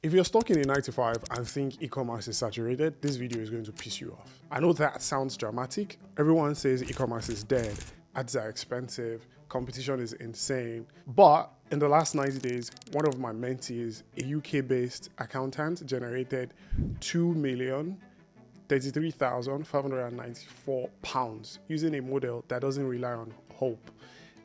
If you're stuck in a 9 to 5 and think e-commerce is saturated, this video is going to piss you off. I know that sounds dramatic. Everyone says e-commerce is dead, ads are expensive, competition is insane. But in the last 90 days, one of my mentees, a UK-based accountant, generated £2,033,594 using a model that doesn't rely on hope,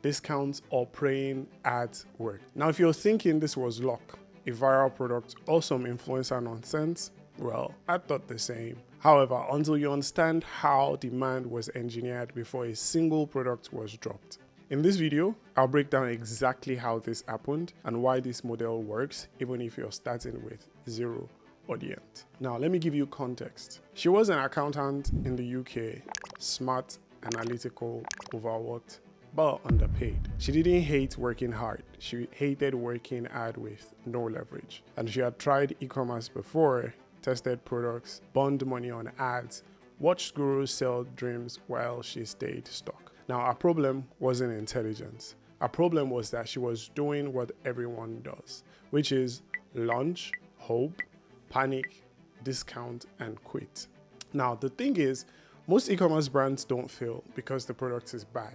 discounts, or praying ads work. Now, if you're thinking this was luck, a viral product, or some influencer nonsense, well, I thought the same. However, until you understand how demand was engineered before a single product was dropped. In this video, I'll break down exactly how this happened and why this model works, even if you're starting with zero audience. Now, let me give you context. She was an accountant in the UK, smart, analytical, overworked, but underpaid. She didn't hate working hard. She hated working hard with no leverage. And she had tried e-commerce before, tested products, burned money on ads, watched gurus sell dreams while she stayed stuck. Now, our problem wasn't intelligence. Our problem was that she was doing what everyone does, which is launch, hope, panic, discount, and quit. Now, the thing is, most e-commerce brands don't fail because the product is bad.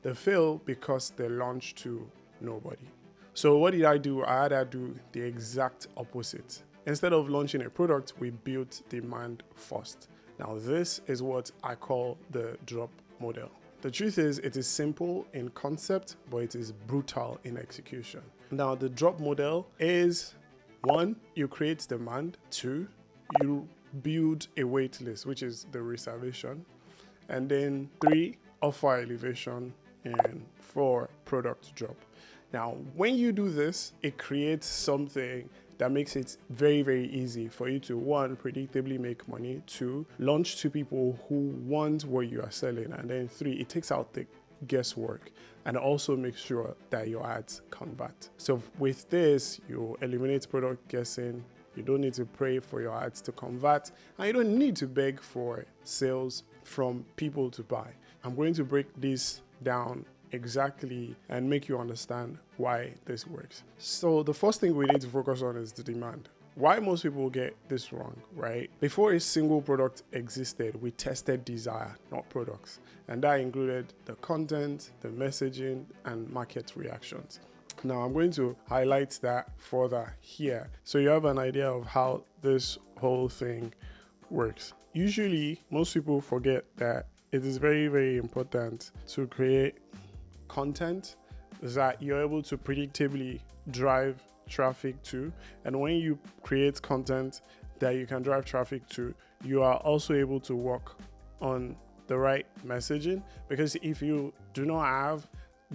They fail because they launch to nobody. So what did I do? I had to do the exact opposite. Instead of launching a product, we built demand first. Now this is what I call the drop model. The truth is, it is simple in concept, but it is brutal in execution. Now the drop model is 1, you create demand. 2, you build a wait list, which is the reservation. And then 3, offer elevation. And 4, product drop. Now, when you do this, it creates something that makes it very, very easy for you to, 1, predictably make money, 2, launch to people who want what you are selling, and then 3, it takes out the guesswork and also makes sure that your ads convert. So with this, you eliminate product guessing. You don't need to pray for your ads to convert, and you don't need to beg for sales from people to buy. I'm going to break this down exactly and make you understand why this works. So the first thing we need to focus on is the demand. Why most people get this wrong, right? Before a single product existed, we tested desire, not products. And that included the content, the messaging, and market reactions. Now I'm going to highlight that further here so you have an idea of how this whole thing works. Usually, most people forget that it is very, very important to create content that you're able to predictably drive traffic to. And when you create content that you can drive traffic to, you are also able to work on the right messaging, because if you do not have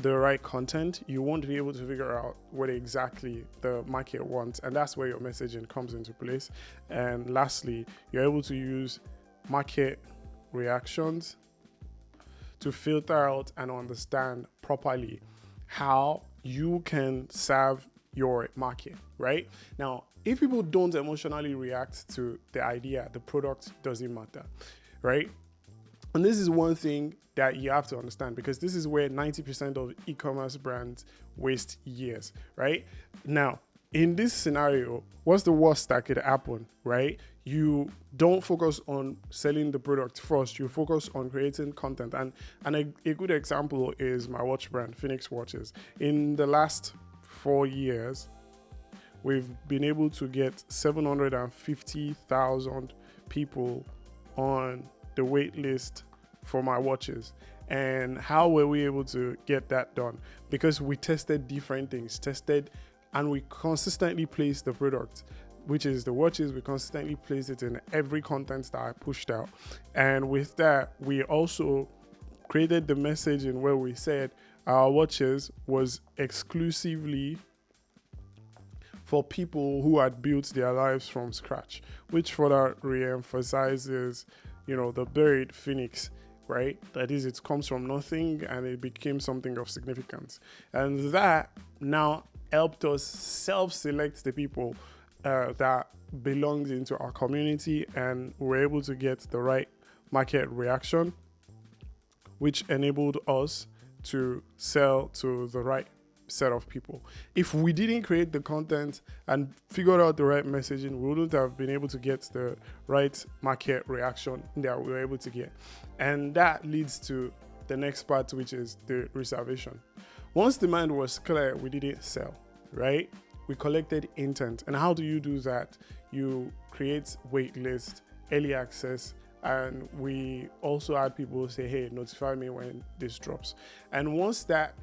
the right content, you won't be able to figure out what exactly the market wants. And that's where your messaging comes into place. And lastly, you're able to use market reactions to filter out and understand properly how you can serve your market, right? Now, if people don't emotionally react to the idea, the product doesn't matter, right? And this is one thing that you have to understand, because this is where 90% of e-commerce brands waste years, right? Now, in this scenario, what's the worst that could happen, right? You don't focus on selling the product first, you focus on creating content. And a good example is my watch brand, Phoenix Watches. In the last 4 years, we've been able to get 750,000 people on the wait list for my watches. And how were we able to get that done? Because we tested different things, and we consistently place the product, which is the watches. We consistently place it in every content that I pushed out. And with that, we also created the messaging where we said our watches was exclusively for people who had built their lives from scratch, which further re-emphasizes, the buried phoenix, right? That is, it comes from nothing and it became something of significance. And that now helped us self-select the people that belonged into our community, and we're able to get the right market reaction, which enabled us to sell to the right set of people. If we didn't create the content and figured out the right messaging, we wouldn't have been able to get the right market reaction that we were able to get. And that leads to the next part, which is the reservation. Once demand was clear, we didn't sell, right? We collected intent. And how do you do that? You create waitlist, early access, and we also had people say, hey, notify me when this drops. And once that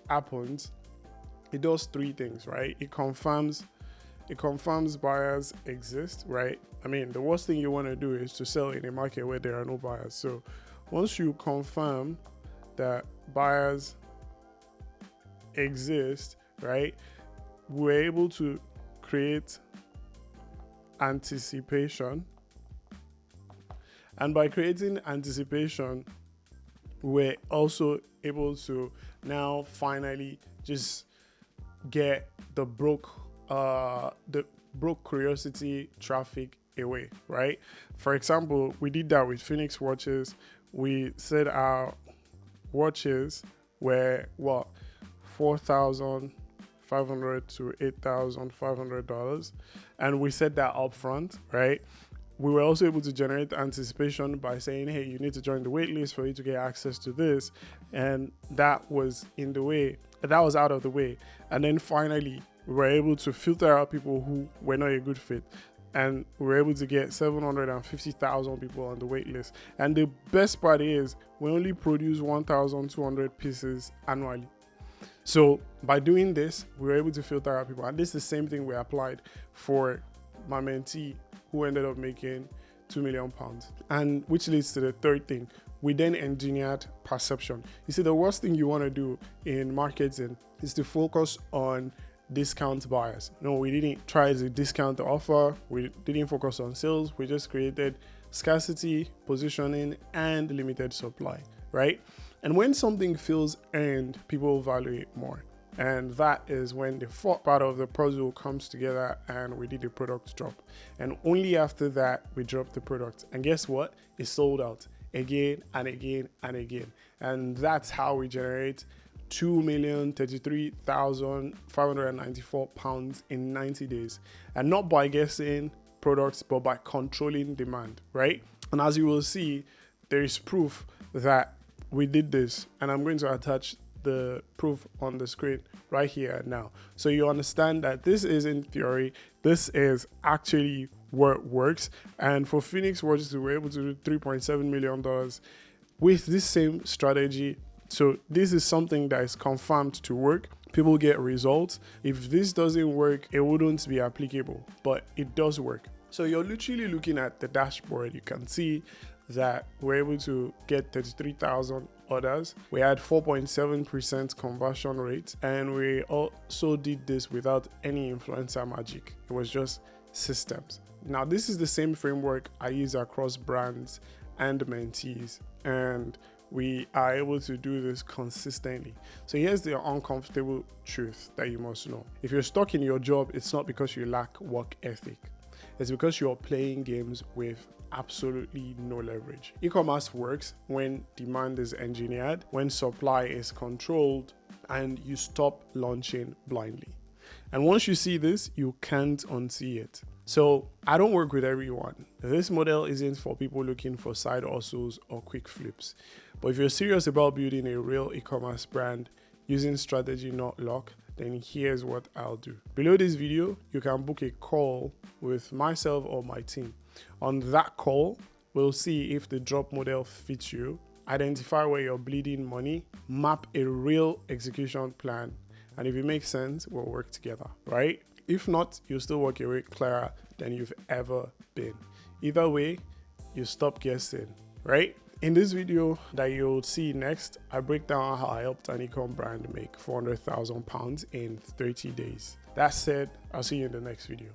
happens, it does three things, right? It confirms buyers exist, right? I mean, the worst thing you want to do is to sell in a market where there are no buyers. So once you confirm that buyers exist, right, we're able to create anticipation. And by creating anticipation, we're also able to now finally just get the broke curiosity traffic away, right? For example, we did that with Phoenix watches. We said our watches were what, $4,500 to $8,500, and we said that up front, right? We were also able to generate anticipation by saying, hey, you need to join the waitlist for you to get access to this. And that was out of the way. And then finally, we were able to filter out people who were not a good fit. And we were able to get 750,000 people on the waitlist. And the best part is we only produce 1,200 pieces annually. So by doing this, we were able to filter out people. And this is the same thing we applied for my mentee, who ended up making £2 million. And which leads to the third thing. We then engineered perception. You see, the worst thing you want to do in marketing is to focus on discount buyers. No, we didn't try to discount the offer. We didn't focus on sales. We just created scarcity, positioning, and limited supply, right? And when something feels earned, people value it more. And that is when the fourth part of the puzzle comes together, and we did the product drop. And only after that, we dropped the product. And guess what? It sold out again and again and again. And that's how we generate £2,033,594 in 90 days. And not by guessing products, but by controlling demand, right? And as you will see, there is proof that we did this. And I'm going to attach the proof on the screen right here now, so you understand that this isn't theory, this is actually what works. And for Phoenix watches, we were able to do $3.7 million with this same strategy. So this is something that is confirmed to work. People get results. If this doesn't work, it wouldn't be applicable, but it does work. So you're literally looking at the dashboard. You can see that we're able to get 33,000 orders. We had 4.7% conversion rate, and we also did this without any influencer magic. It was just systems. Now, this is the same framework I use across brands and mentees, and we are able to do this consistently. So here's the uncomfortable truth that you must know. If you're stuck in your job, it's not because you lack work ethic. It's because you're playing games with absolutely no leverage. E-commerce works when demand is engineered, when supply is controlled, and you stop launching blindly. And once you see this, you can't unsee it. So I don't work with everyone. This model isn't for people looking for side hustles or quick flips. But if you're serious about building a real e-commerce brand using strategy, not luck, then here's what I'll do. Below this video, you can book a call with myself or my team. On that call, we'll see if the drop model fits you, identify where you're bleeding money, map a real execution plan, and if it makes sense, we'll work together, right? If not, you'll still walk away clearer than you've ever been. Either way, you stop guessing, right? In this video that you'll see next, I break down how I helped an ecom brand make £400,000 in 30 days. That said, I'll see you in the next video.